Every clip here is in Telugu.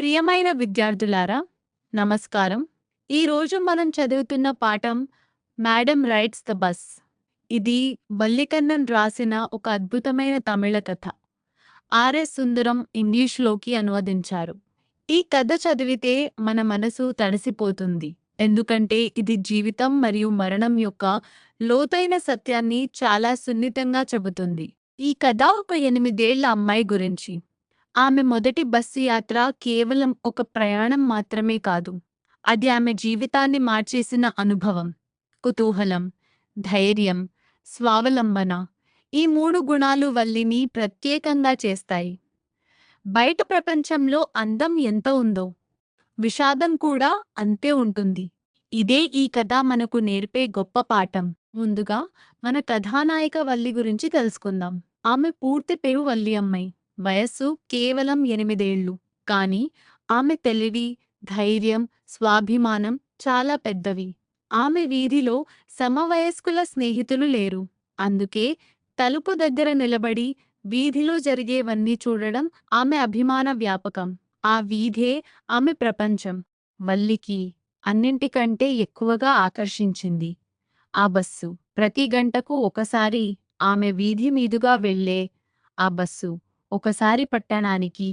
ప్రియమైన విద్యార్థులారా, నమస్కారం. ఈరోజు మనం చదువుతున్న పాఠం మేడం రైడ్స్ ద బస్. ఇది వల్లికన్నన్ రాసిన ఒక అద్భుతమైన తమిళ కథ. ఆర్ఎస్ సుందరం ఇంగ్లీష్లోకి అనువదించారు. ఈ కథ చదివితే మన మనసు తడిసిపోతుంది. ఎందుకంటే ఇది జీవితం మరియు మరణం యొక్క లోతైన సత్యాన్ని చాలా సున్నితంగా చెబుతుంది. ఈ కథ ఒక 8 ఏళ్ల అమ్మాయి గురించి. ఆమె మొదటి బస్సు యాత్ర కేవలం ఒక ప్రయాణం మాత్రమే కాదు. అది ఆమె జీవితాన్ని మార్చేసిన అనుభవం. కుతూహలం, ధైర్యం, స్వావలంబన ఈ 3 గుణాలు వల్లిని ప్రత్యేకంగా చేస్తాయి. బయట ప్రపంచంలో అందం ఎంత ఉందో, విషాదం కూడా అంతే ఉంటుంది. ఇదే ఈ కథ మనకు నేర్పే గొప్ప పాఠం. ముందుగా మన కథానాయిక వల్లి గురించి తెలుసుకుందాం. ఆమె పూర్తి పేరు వల్లి అమ్మాయి. వయస్సు కేవలం 8 ఏళ్ళు. కానీ ఆమె తెలివి, ధైర్యం, స్వాభిమానం చాలా పెద్దవి. ఆమె వీధిలో సమవయస్కుల స్నేహితులు లేరు. అందుకే తలుపు దగ్గర నిలబడి వీధిలో జరిగేవన్నీ చూడడం ఆమె అభిమాన వ్యాపకం. ఆ వీధే ఆమె ప్రపంచం. వల్లికి అన్నింటికంటే ఎక్కువగా ఆకర్షించింది ఆ బస్సు. ప్రతి గంటకు ఒకసారి ఆమె వీధి మీదుగా వెళ్ళే ఆ బస్సు. ఒకసారి పట్టణానికి,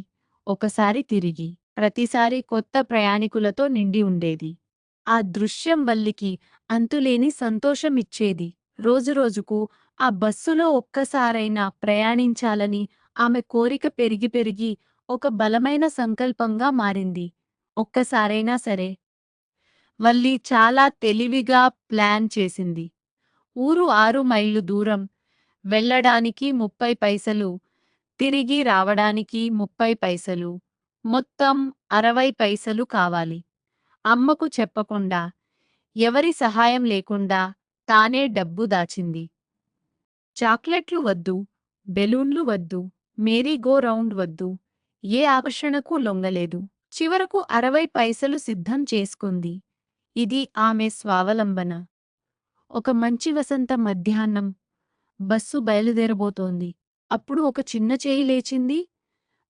ఒకసారి తిరిగి. ప్రతిసారి కొత్త ప్రయాణికులతో నిండి ఉండేది. ఆ దృశ్యం వల్లికి అంతులేని సంతోషమిచ్చేది. రోజురోజుకు ఆ బస్సులో ఒక్కసారైనా ప్రయాణించాలని ఆమె కోరిక పెరిగి పెరిగి ఒక బలమైన సంకల్పంగా మారింది. ఒక్కసారైనా సరే. వల్లి చాలా తెలివిగా ప్లాన్ చేసింది. ఊరు 6 మైళ్ళు దూరం వెళ్ళడానికి 30 పైసలు, తిరిగి రావడానికి 30 పైసలు, మొత్తం 60 పైసలు కావాలి. అమ్మకు చెప్పకుండా, ఎవరి సహాయం లేకుండా తానే డబ్బు దాచింది. చాక్లెట్లు వద్దు, బెలూన్లు వద్దు, మేరీ గో రౌండ్ వద్దు, ఏ ఆకర్షణకు లొంగలేదు. చివరకు 60 పైసలు సిద్ధం చేసుకుంది. ఇది ఆమె స్వావలంబన. ఒక మంచి వసంత మధ్యాహ్నం బస్సు బయలుదేరబోతోంది. అప్పుడు ఒక చిన్న చేయి లేచింది.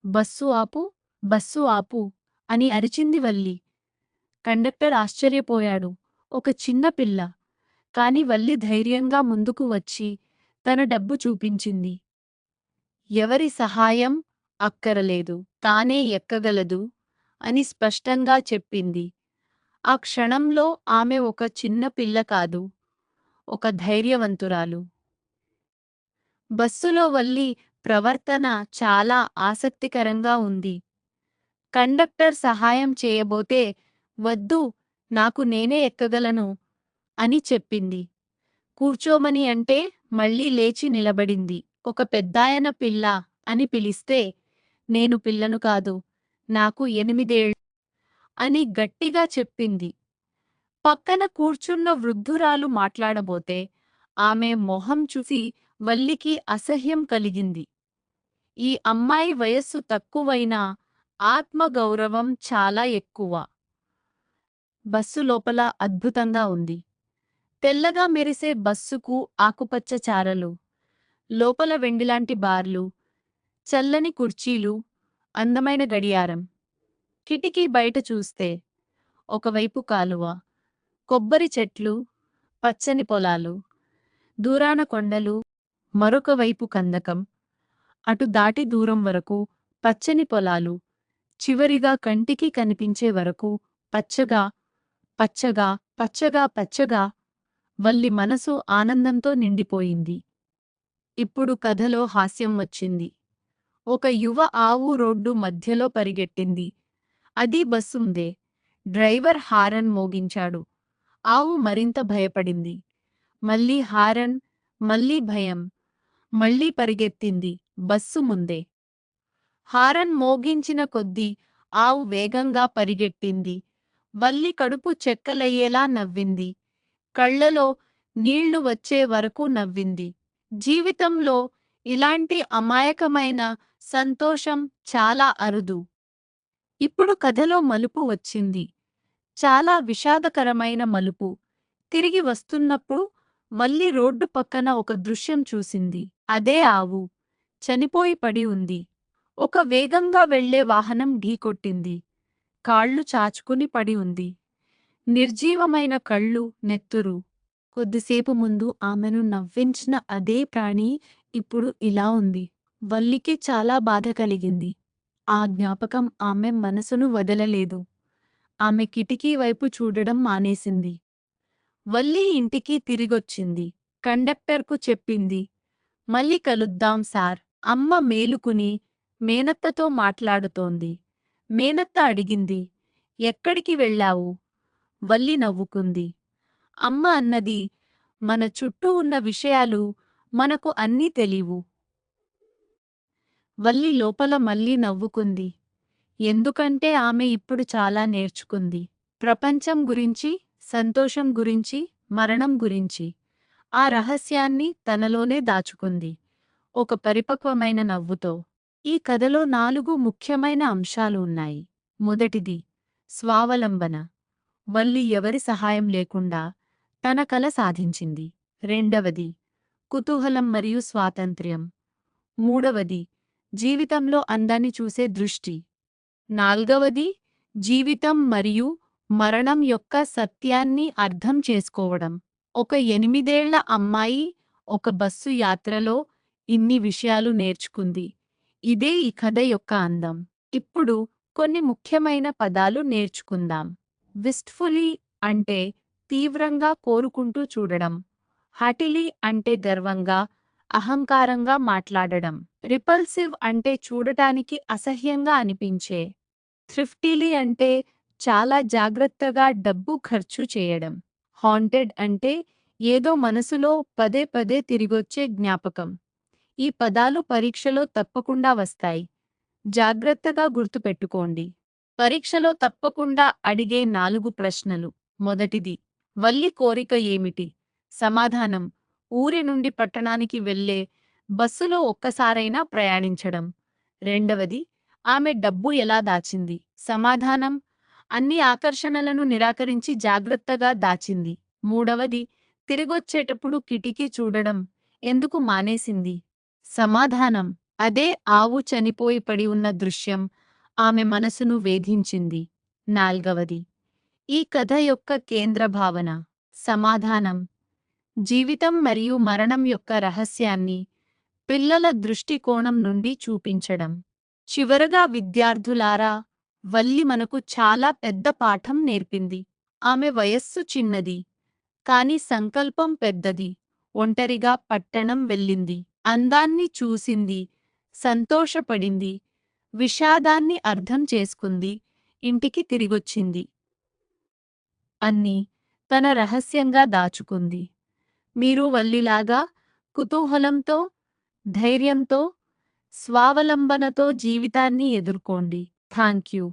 బస్సు ఆపు, బస్సు ఆపు అని అరిచింది వల్లి. కండక్టర్ ఆశ్చర్యపోయాడు. ఒక చిన్న పిల్ల. కాని వల్లి ధైర్యంగా ముందుకు వచ్చి తన డబ్బు చూపించింది. ఎవరి సహాయం అక్కరలేదు, తానే ఎక్కగలదు అని స్పష్టంగా చెప్పింది. ఆ క్షణంలో ఆమె ఒక చిన్న పిల్ల కాదు, ఒక ధైర్యవంతురాలు. బస్సులో వల్లి ప్రవర్తన చాలా ఆసక్తికరంగా ఉంది. కండక్టర్ సహాయం చేయబోతే వద్దు, నాకు నేనే ఎక్కగలను అని చెప్పింది. కూర్చోమని అంటే మళ్ళీ లేచి నిలబడింది. ఒక పెద్దాయన పిల్ల అని పిలిస్తే నేను పిల్లను కాదు, నాకు 8 ఏళ్ళు అని గట్టిగా చెప్పింది. పక్కన కూర్చున్న వృద్ధురాలు మాట్లాడబోతే ఆమె మొహం చూసి వల్లికి అసహ్యం కలిగింది. ఈ అమ్మాయి వయస్సు తక్కువైనా ఆత్మగౌరవం చాలా ఎక్కువ. బస్సు లోపల అద్భుతంగా ఉంది. తెల్లగా మెరిసే బస్సుకు ఆకుపచ్చ చారలు, లోపల వెండిలాంటి బార్లు, చల్లని కుర్చీలు, అందమైన గడియారం. కిటికీ బయట చూస్తే ఒకవైపు కాలువ, కొబ్బరి చెట్లు, పచ్చని పొలాలు, దూరాన కొండలు, మరొక వైపు కందకం, అటు దాటి దూరం వరకు పచ్చని పొలాలు, చివరిగా కంటికి కనిపించే వరకు పచ్చగా, పచ్చగా, పచ్చగా, పచ్చగా. వల్లి మనసు ఆనందంతో నిండిపోయింది. ఇప్పుడు కథలో హాస్యం వచ్చింది. ఒక యువ ఆవు రోడ్డు మధ్యలో పరిగెట్టింది. అది బస్సుందే. Driver horn మోగించాడు. ఆవు మరింత భయపడింది. మళ్ళీ హారన్, మళ్ళీ భయం. మళ్ళీ పరిగెత్తింది. బస్సు ముందే. హారన్ మోగించిన కొద్దీ ఆవు వేగంగా పరిగెట్టింది. వల్లి కడుపు చెక్కలయ్యేలా నవ్వింది. కళ్ళలో నీళ్లు వచ్చే వరకు నవ్వింది. జీవితంలో ఇలాంటి అమాయకమైన సంతోషం చాలా అరుదు. ఇప్పుడు కథలో మలుపు వచ్చింది. చాలా విషాదకరమైన మలుపు. తిరిగి వస్తున్నప్పుడు మళ్ళీ రోడ్డు పక్కన ఒక దృశ్యం చూసింది. అదే ఆవు చనిపోయి పడి ఉంది. ఒక వేగంగా వెళ్లే వాహనం ఢీకొట్టింది. కాళ్ళు చాచుకుని పడి ఉంది. నిర్జీవమైన కళ్ళు, నెత్తురు. కొద్దిసేపు ముందు ఆమెను నవ్వించిన అదే ప్రాణి ఇప్పుడు ఇలా ఉంది. వల్లికి చాలా బాధ కలిగింది. ఆ జ్ఞాపకం ఆమె మనసును వదలలేదు. ఆమె కిటికీ వైపు చూడడం మానేసింది. వల్లి ఇంటికి తిరిగొచ్చింది. కండక్టర్కు చెప్పింది, మళ్ళీ కలుద్దాం సార్. అమ్మ మేలుకుని మేనత్తతో మాట్లాడుతోంది. మేనత్త అడిగింది, ఎక్కడికి వెళ్ళావు? వల్లి నవ్వుకుంది. అమ్మ అన్నది, మన చుట్టూ ఉన్న విషయాలు మనకు అన్నీ తెలీవు. వల్లి లోపల మళ్ళీ నవ్వుకుంది. ఎందుకంటే ఆమె ఇప్పుడు చాలా నేర్చుకుంది. ప్రపంచం గురించి, సంతోషం గురించి, మరణం గురించి. ఆ రహస్యాన్ని తనలోనే దాచుకుంది. ఒక పరిపక్వమైన నవ్వుతో. ఈ కథలో 4 ముఖ్యమైన అంశాలు ఉన్నాయి. మొదటిది, స్వావలంబన. వల్లి ఎవరి సహాయం లేకుండా తన కల సాధించింది. రెండవది, కుతూహలం మరియు స్వాతంత్ర్యం. మూడవది, జీవితంలో అందాన్ని చూసే దృష్టి. నాల్గవది, జీవితం మరియు మరణం యొక్క సత్యాన్ని అర్థం చేసుకోవడం. ఒక 8 ఏళ్ల అమ్మాయి ఒక బస్సు యాత్రలో ఇన్ని విషయాలు నేర్చుకుంది. ఇదే ఈ కథ యొక్క అందం. ఇప్పుడు కొన్ని ముఖ్యమైన పదాలు నేర్చుకుందాం. విస్ట్ఫుల్లీ అంటే తీవ్రంగా కోరుకుంటూ చూడడం. హార్టిలీ అంటే గర్వంగా, అహంకారంగా మాట్లాడడం. రిపల్సివ్ అంటే చూడటానికి అసహ్యంగా అనిపించే. థ్రిఫ్టీలీ అంటే చాలా జాగ్రత్తగా డబ్బు ఖర్చు చేయడం. హాంటెడ్ అంటే ఏదో మనసులో పదే పదే తిరిగొచ్చే జ్ఞాపకం. ఈ పదాలు పరీక్షలో తప్పకుండా వస్తాయి. జాగ్రత్తగా గుర్తుపెట్టుకోండి. పరీక్షలో తప్పకుండా అడిగే 4 ప్రశ్నలు. మొదటిది, వల్లి కోరిక ఏమిటి? సమాధానం, ఊరి నుండి పట్టణానికి వెళ్ళే బస్సులో ఒక్కసారైనా ప్రయాణించడం. రెండవది, ఆమె డబ్బు ఎలా దాచింది? సమాధానం, అన్ని ఆకర్షణలను నిరాకరించి జాగ్రత్తగా దాచింది. మూడవది, తిరిగొచ్చేటప్పుడు కిటికీ చూడడం ఎందుకు మానేసింది? సమాధానం, అదే ఆవు చనిపోయి పడి ఉన్న దృశ్యం ఆమె మనసును వేధించింది. నాల్గవది, ఈ కథ యొక్క కేంద్ర భావన. సమాధానం, జీవితం మరియు మరణం యొక్క రహస్యాన్ని పిల్లల దృష్టికోణం నుండి చూపించడం. చివరగా విద్యార్థులారా, వల్లి మనకు చాలా పెద్ద పాఠం నేర్పింది. ఆమె వయస్సు చిన్నది, కాని సంకల్పం పెద్దది. ఒంటరిగా పట్టణం వెళ్ళింది. అందాన్ని చూసింది, సంతోషపడింది, విషాదాన్ని అర్థం చేసుకుంది, ఇంటికి తిరిగొచ్చింది. అన్నీ తన రహస్యంగా దాచుకుంది. మీరు వల్లిలాగా కుతూహలంతో, ధైర్యంతో, స్వావలంబనతో జీవితాన్ని ఎదుర్కోండి. థాంక్యూ.